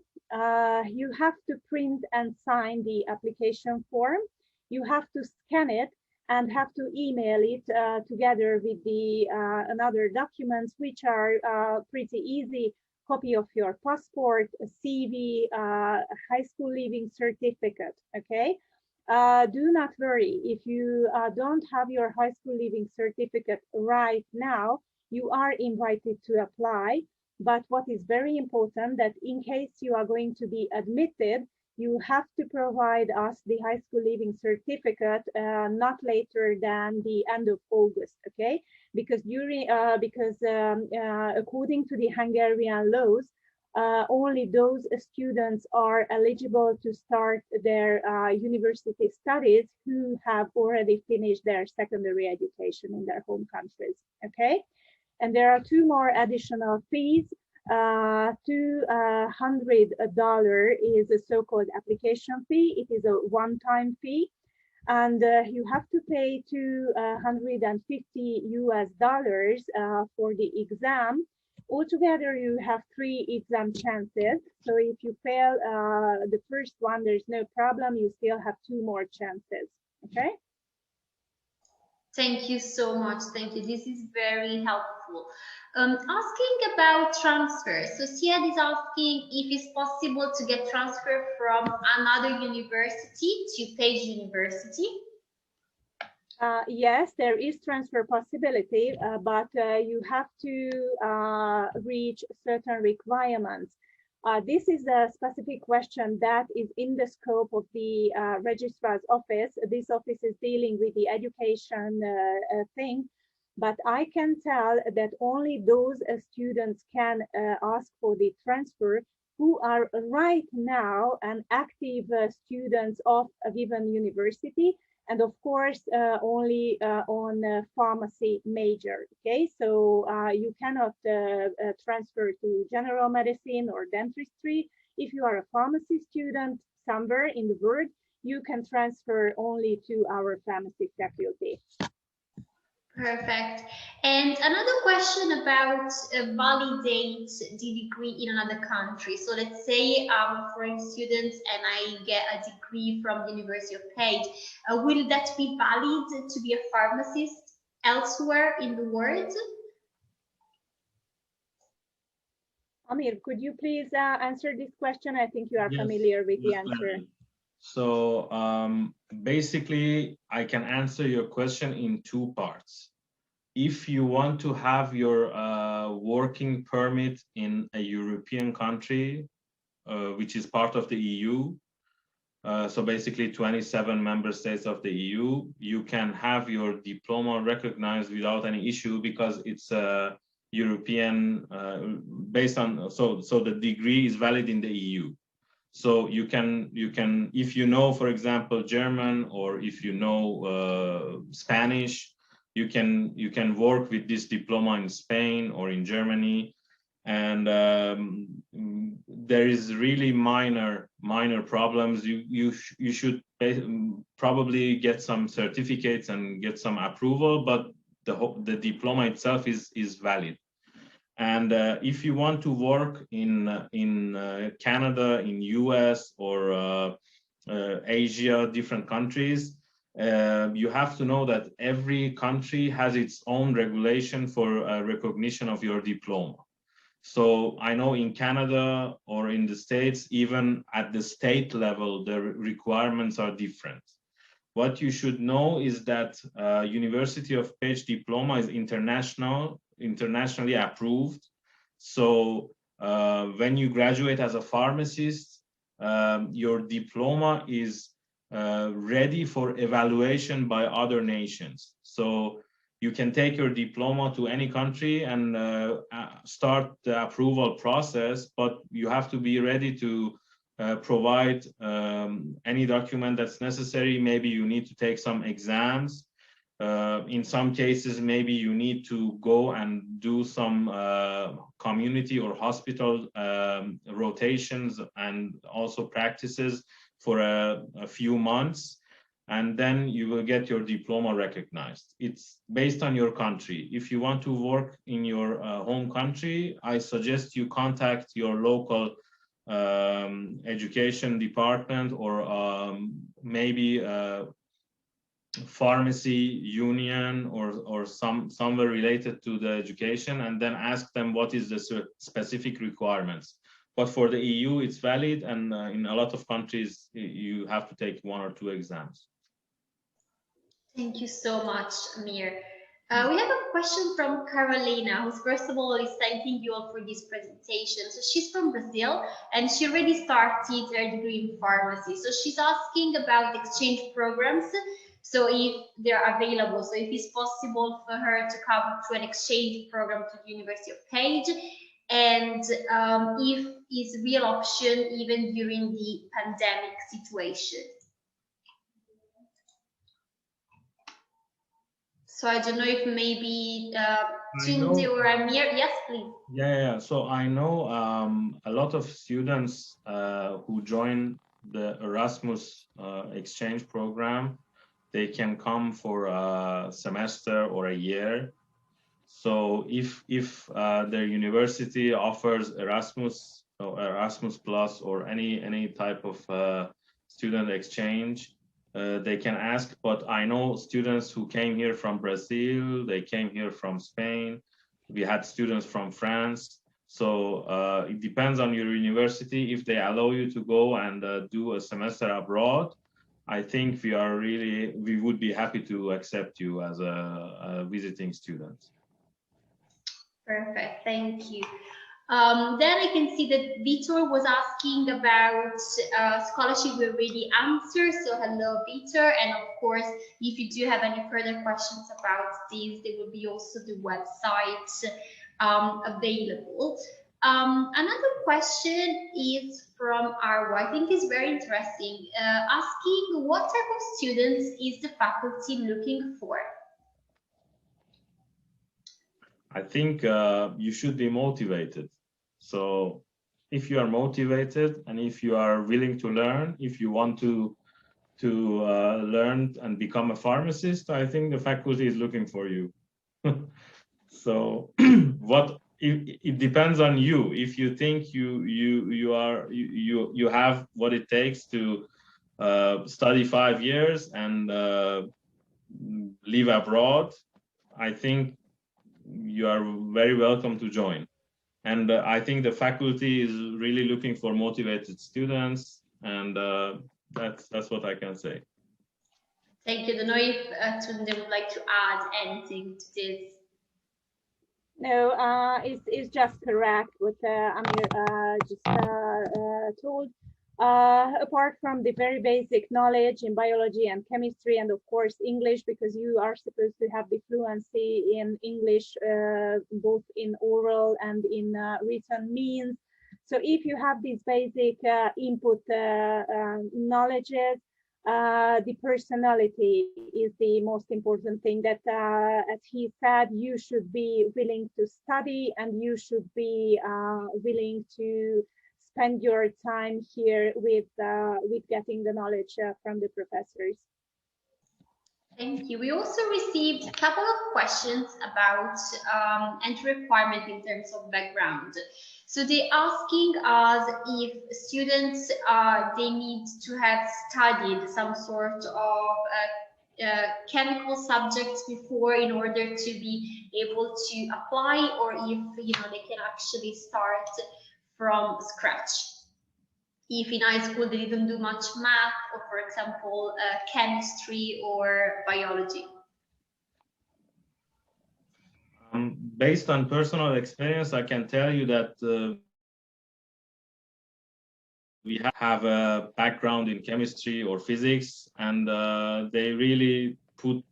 you have to print and sign the application form. You have to scan it and have to email it together with the another documents, which are pretty easy. copy of your passport, a CV, high school leaving certificate, okay? Do not worry, if you don't have your high school leaving certificate right now, you are invited to apply. But what is very important that in case you are going to be admitted, you have to provide us the high school leaving certificate not later than the end of August, okay? Because according to the Hungarian laws, only those students are eligible to start their university studies who have already finished their secondary education in their home countries, okay? And there are two more additional fees. $200 is a so-called application fee. It is a one-time fee. And you have to pay $250 for the exam. Altogether, you have 3 exam chances. So if you fail the first one, there's no problem. You still have 2 more chances, okay? Thank you so much. Thank you. This is very helpful. Asking about transfer. So Siad is asking if it's possible to get transfer from another university to Pécs University. Yes, there is transfer possibility, but you have to reach certain requirements. This is a specific question that is in the scope of the registrar's office. This office is dealing with the education thing, but I can tell that only those students can ask for the transfer who are right now an active students of a given university, and of course only on pharmacy major, okay? So you cannot transfer to general medicine or dentistry. If you are a pharmacy student somewhere in the world, you can transfer only to our pharmacy faculty. Perfect. And another question about validate the degree in another country. So let's say I'm a foreign student and I get a degree from the University of Pécs. Will that be valid to be a pharmacist elsewhere in the world? Amir, could you please answer this question? I think you are familiar with the answer. So basically, I can answer your question in 2 parts. If you want to have your working permit in a European country, which is part of the EU, so basically 27 member states of the EU, you can have your diploma recognized without any issue because it's a European, based on, so the degree is valid in the EU. So you can, if you know, for example, German, or if you know Spanish, you can work with this diploma in Spain or in Germany, and there is really minor problems. You should probably get some certificates and get some approval, but the diploma itself is valid. And if you want to work in Canada, in US, or Asia, different countries, you have to know that every country has its own regulation for recognition of your diploma. So I know in Canada or in the States, even at the state level, the requirements are different. What you should know is that University of Pécs diploma is internationally approved. So when you graduate as a pharmacist, your diploma is ready for evaluation by other nations. So you can take your diploma to any country and start the approval process, but you have to be ready to provide any document that's necessary. Maybe you need to take some exams. In some cases, maybe you need to go and do some community or hospital rotations and also practices for a few months, and then you will get your diploma recognized. It's based on your country. If you want to work in your home country, I suggest you contact your local education department, or maybe pharmacy union or somewhere related to the education, and then ask them what is the specific requirements. But for the EU, it's valid, and in a lot of countries, you have to take 1 or 2 exams. Thank you so much, Amir. We have a question from Carolina, who first of all is thanking you all for this presentation. So she's from Brazil, and she already started her degree in pharmacy. So she's asking about exchange programs. So if they're available, so if it's possible for her to come to an exchange program to the University of Pécs, and if it's a real option even during the pandemic situation. So I don't know if maybe Tunde or Amir, yes, please. Yeah. So I know a lot of students who join the Erasmus exchange program. They can come for a semester or a year. So if their university offers Erasmus or Erasmus Plus or any type of student exchange, they can ask. But I know students who came here from Brazil, they came here from Spain. We had students from France. So it depends on your university. If they allow you to go and do a semester abroad, I think we would be happy to accept you as a visiting student. Perfect, thank you. Then I can see that Vitor was asking about scholarship. We already answered, so hello Vitor. And of course, if you do have any further questions about this, there will be also the website available. Another question is from Arwa. I think it's very interesting, asking what type of students is the faculty looking for? I think you should be motivated. So if you are motivated and if you are willing to learn, if you want to learn and become a pharmacist, I think the faculty is looking for you. So it depends on you. If you think you have what it takes to study 5 years and live abroad, I think you are very welcome to join. And I think the faculty is really looking for motivated students, and that's what I can say. Thank you. I don't know if Tunde would like to add anything to this. No, it's just correct what Amir just told. Apart from the very basic knowledge in biology and chemistry, and of course English, because you are supposed to have the fluency in English, both in oral and in written means. So if you have these basic input knowledges, the personality is the most important thing. That, as he said, you should be willing to study, and you should be willing to spend your time here with getting the knowledge from the professors. Thank you. We also received a couple of questions about entry requirement in terms of background. So they're asking us if students they need to have studied some sort of chemical subjects before in order to be able to apply, or if they can actually start from scratch. If in high school they didn't do much math, or for example, chemistry or biology. Based on personal experience, I can tell you that we have a background in chemistry or physics, and they really put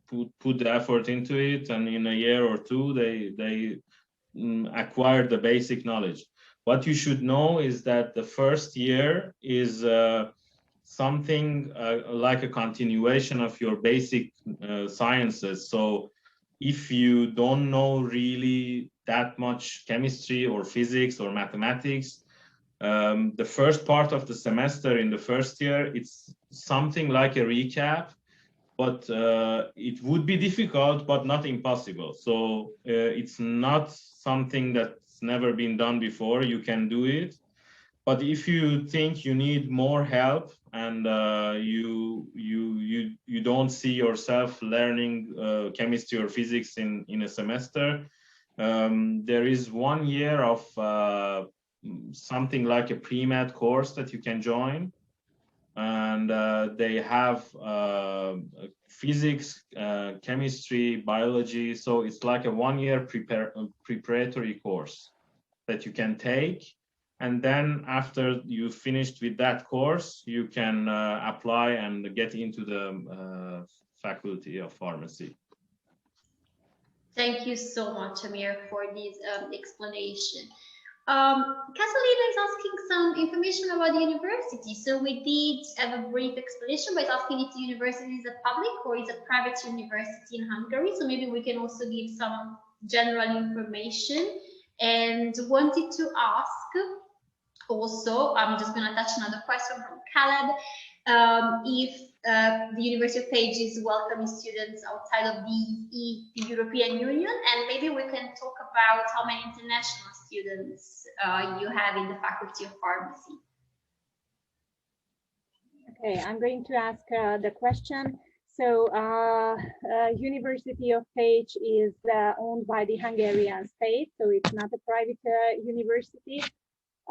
the effort into it, and in a year or two they acquired the basic knowledge. What you should know is that the first year is something like a continuation of your basic sciences. So if you don't know really that much chemistry or physics or mathematics, the first part of the semester in the first year, it's something like a recap, but it would be difficult, but not impossible. So it's not something that's never been done before. You can do it. But if you think you need more help and you don't see yourself learning chemistry or physics in a semester, there is 1 year of something like a pre-med course that you can join. And they have physics, chemistry, biology. So it's like a 1 year preparatory course that you can take. And then after you finished with that course, you can apply and get into the Faculty of Pharmacy. Thank you so much, Amir, for this explanation. Catalina is asking some information about the university. So we did have a brief explanation by asking if the university is a public or is a private university in Hungary. So maybe we can also give some general information. And wanted to ask also, I'm just going to touch another question from Khaled, if the University of Pécs is welcoming students outside of the European Union, and maybe we can talk about how many international students you have in the Faculty of Pharmacy. Okay, I'm going to ask the question. So, University of Pécs is owned by the Hungarian state, so it's not a private university.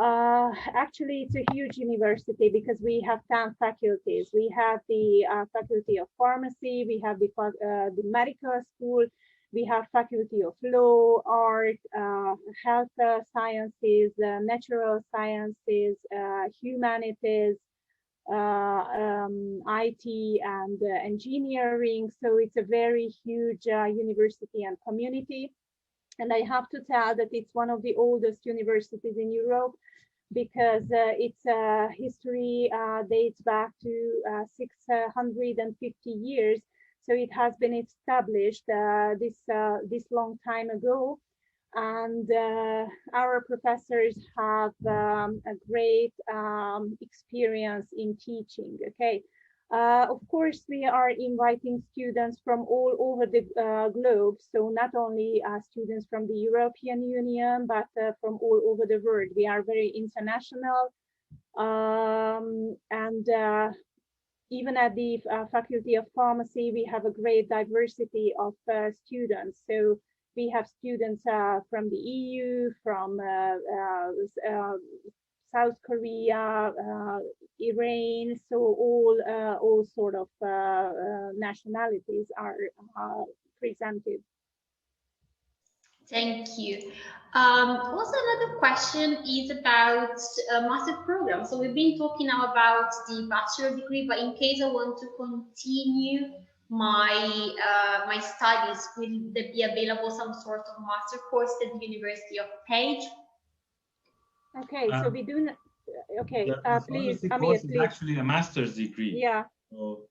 Actually, it's a huge university because we have 10 faculties. We have the Faculty of Pharmacy, we have the medical school, we have Faculty of Law, Art, Health Sciences, Natural Sciences, Humanities, IT and engineering. So it's a very huge university and community. And I have to tell that it's one of the oldest universities in Europe because its history dates back to 650 years. So it has been established this long time ago. And our professors have a great experience in teaching. Okay, of course, we are inviting students from all over the globe. So not only students from the European Union, but from all over the world. We are very international. Even at the Faculty of Pharmacy, we have a great diversity of students. So we have students from the EU, from South Korea, Iran, so all sort of nationalities are presented. Thank you. Also, another question is about master program. So we've been talking now about the bachelor degree, but in case I want to continue my my studies, will there be available some sort of master course at the University of Pécs? Okay, so we do not. Okay, please, Amir, please. It's please. actually a master's degree. Yeah. So,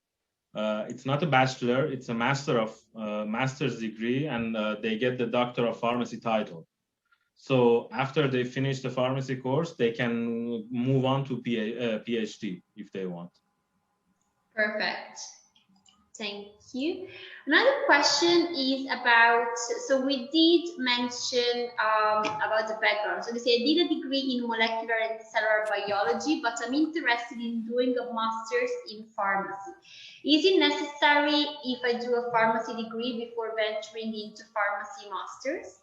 it's not a bachelor; it's a master's degree, and they get the Doctor of Pharmacy title. So after they finish the pharmacy course, they can move on to PhD if they want. Perfect. Thank you. Another question is about, so we did mention about the background. So they say I did a degree in molecular and cellular biology, but I'm interested in doing a master's in pharmacy. Is it necessary if I do a pharmacy degree before venturing into pharmacy masters?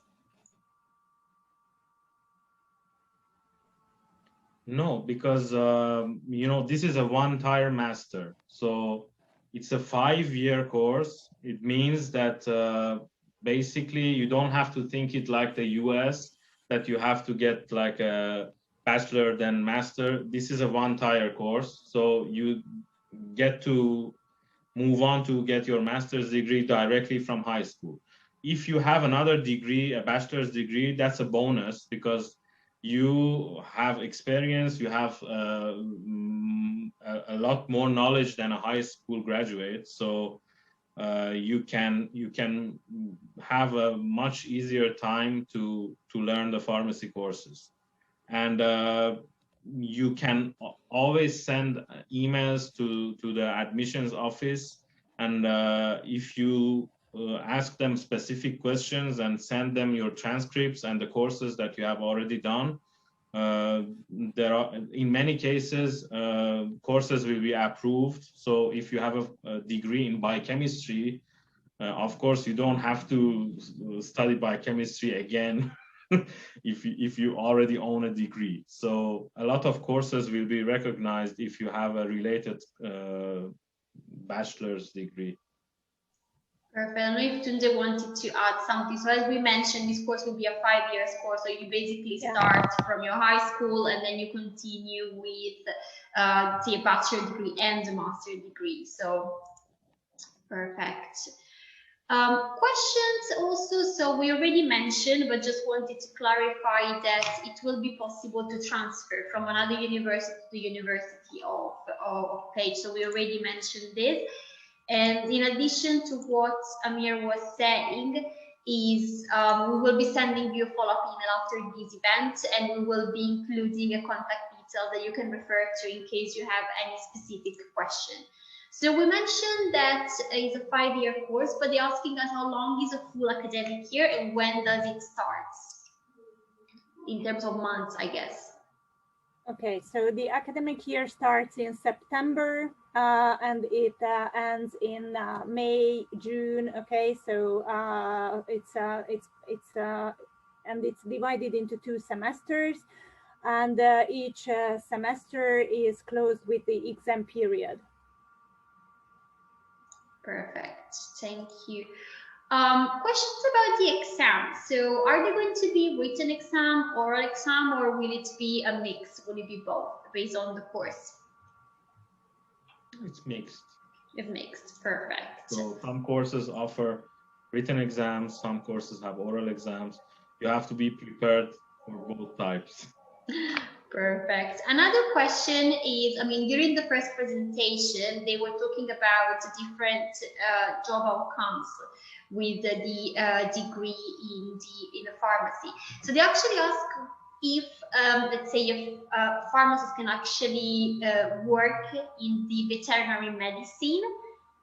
No, because you know, this is a one-tier master. So it's a 5-year course. It means that basically you don't have to think it like the US, that you have to get like a bachelor then master. This is a one-tier course. So you get to move on to get your master's degree directly from high school. If you have another degree, a bachelor's degree, that's a bonus because you have experience, you have a lot more knowledge than a high school graduate. So you can have a much easier time to learn the pharmacy courses. And you can always send emails to the admissions office. And if you ask them specific questions and send them your transcripts and the courses that you have already done, there are, in many cases, courses will be approved. So if you have a degree in biochemistry, of course, you don't have to study biochemistry again if you already own a degree. So a lot of courses will be recognized if you have a related bachelor's degree. Perfect. I don't know if Tunde wanted to add something. So as we mentioned, this course will be a 5 years course. So you basically start from your high school and then you continue with the bachelor degree and the master degree. So perfect. Questions also, so we already mentioned, but just wanted to clarify that it will be possible to transfer from another university to the University of Pécs. So we already mentioned this. And in addition to what Amir was saying, is we will be sending you a follow-up email after this event, and we will be including a contact detail that you can refer to in case you have any specific question. So we mentioned that it's a 5-year course, but they're asking us how long is a full academic year and when does it start? In terms of months, I guess. Okay, so the academic year starts in September and it ends in May, June. Okay, so and it's divided into 2 semesters, and each semester is closed with the exam period. Perfect, thank you. Questions about the exam. So are they going to be written exam, oral exam, or will it be a mix? Will it be both based on the course? It's mixed. It's mixed, perfect. So some courses offer written exams, some courses have oral exams. You have to be prepared for both types. Perfect. Another question is, I mean, during the first presentation, they were talking about different job outcomes with the degree in the pharmacy. So they actually ask if, let's say, if a pharmacist can actually work in the veterinary medicine,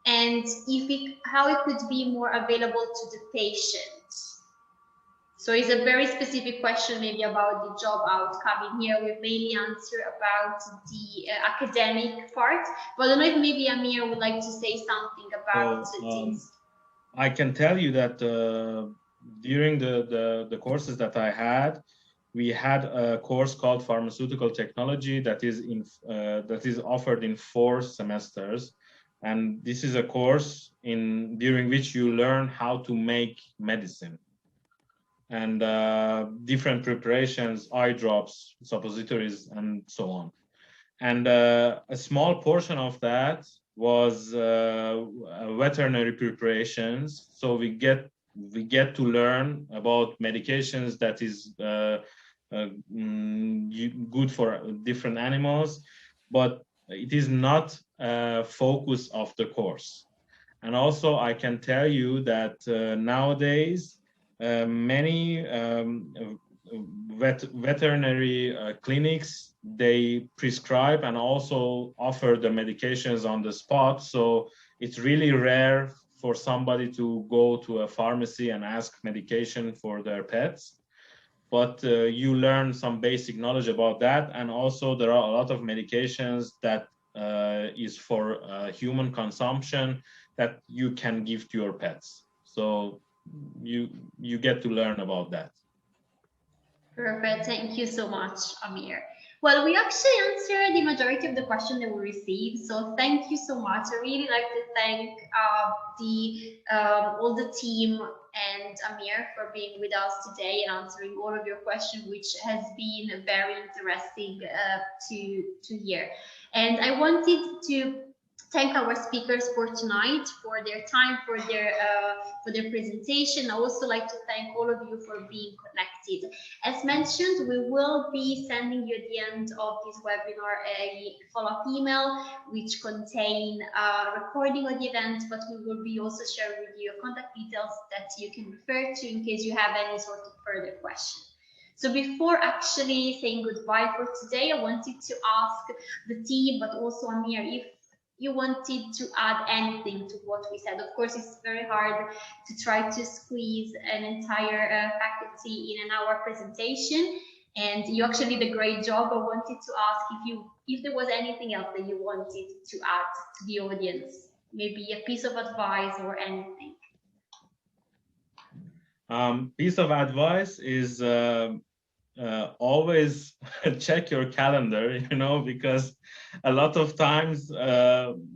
and if how it could be more available to the patient. So it's a very specific question maybe about the job outcome. In here we mainly answer about the academic part, but I don't know if maybe Amir would like to say something about this. I can tell you that during the courses that I had, we had a course called Pharmaceutical Technology that is offered in 4 semesters, and this is a course during which you learn how to make medicine. And different preparations, eye drops, suppositories, and so on. And a small portion of that was veterinary preparations. So we get to learn about medications that is good for different animals, but it is not a focus of the course. And also I can tell you that nowadays, many veterinary clinics, they prescribe and also offer the medications on the spot. So it's really rare for somebody to go to a pharmacy and ask medication for their pets. But you learn some basic knowledge about that. And also there are a lot of medications that is for human consumption that you can give to your pets. So you get to learn about that. Perfect. Thank you so much, Amir. Well, we actually answered the majority of the questions that we received, so thank you so much. I really like to thank all the team and Amir for being with us today and answering all of your questions, which has been very interesting to hear. And I wanted to thank our speakers for tonight, for their time, for their presentation. I also like to thank all of you for being connected. As mentioned, we will be sending you at the end of this webinar a follow-up email which contain a recording of the event, but we will be also sharing with you contact details that you can refer to in case you have any sort of further question. So before actually saying goodbye for today, I wanted to ask the team, but also Amir, if you wanted to add anything to what we said. Of course, it's very hard to try to squeeze an entire faculty in an hour presentation. And you actually did a great job. I wanted to ask if there was anything else that you wanted to add to the audience, maybe a piece of advice or anything. Piece of advice is always check your calendar, because a lot of times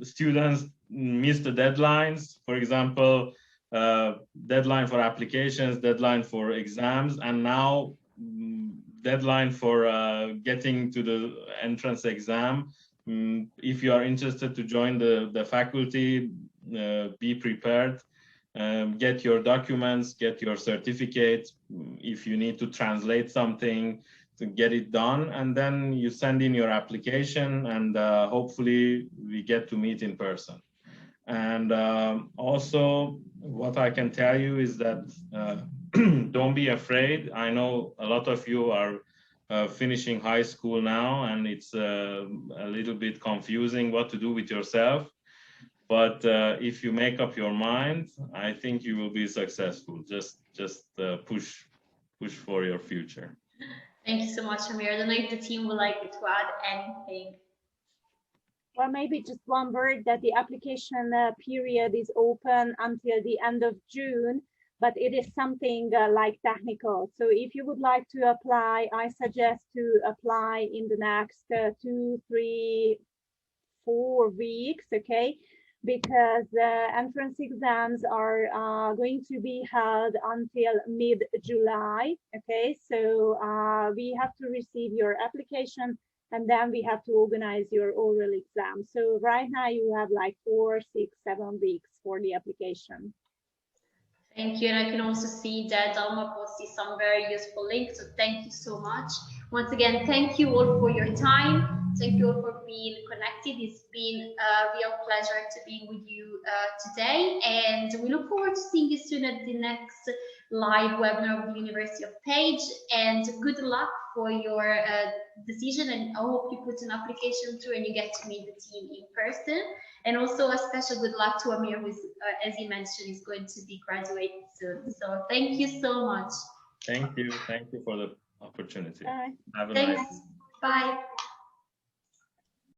students miss the deadlines. For example, deadline for applications, deadline for exams, and now deadline for getting to the entrance exam. If you are interested to join the faculty, be prepared. Get your documents, get your certificate. If you need to translate something, to get it done, and then you send in your application, and hopefully we get to meet in person. And also, what I can tell you is that don't be afraid. I know a lot of you are finishing high school now, and it's a little bit confusing what to do with yourself. But if you make up your mind, I think you will be successful. Just push for your future. Thank you so much, Amir. I don't know if the team would like to add anything. Well, maybe just one word, that the application period is open until the end of June, but it is something like technical. So if you would like to apply, I suggest to apply in the next 2, 3, 4 weeks, okay? Because entrance exams are going to be held until mid-July, okay? So we have to receive your application, and then we have to organize your oral exam. So right now you have like 4, 6, 7 weeks for the application. Thank you, and I can also see that Alma posted some very useful links, so thank you so much. Once again, thank you all for your time. Thank you all for being connected. It's been a real pleasure to be with you today, and we look forward to seeing you soon at the next live webinar of the University of Pécs, and good luck for your decision, and I hope you put an application through and you get to meet the team in person. And also a special good luck to Amir, who, as he mentioned, is going to be graduating soon. So thank you so much. Thank you for the opportunity. Bye. Have a Thanks. nice day. Bye.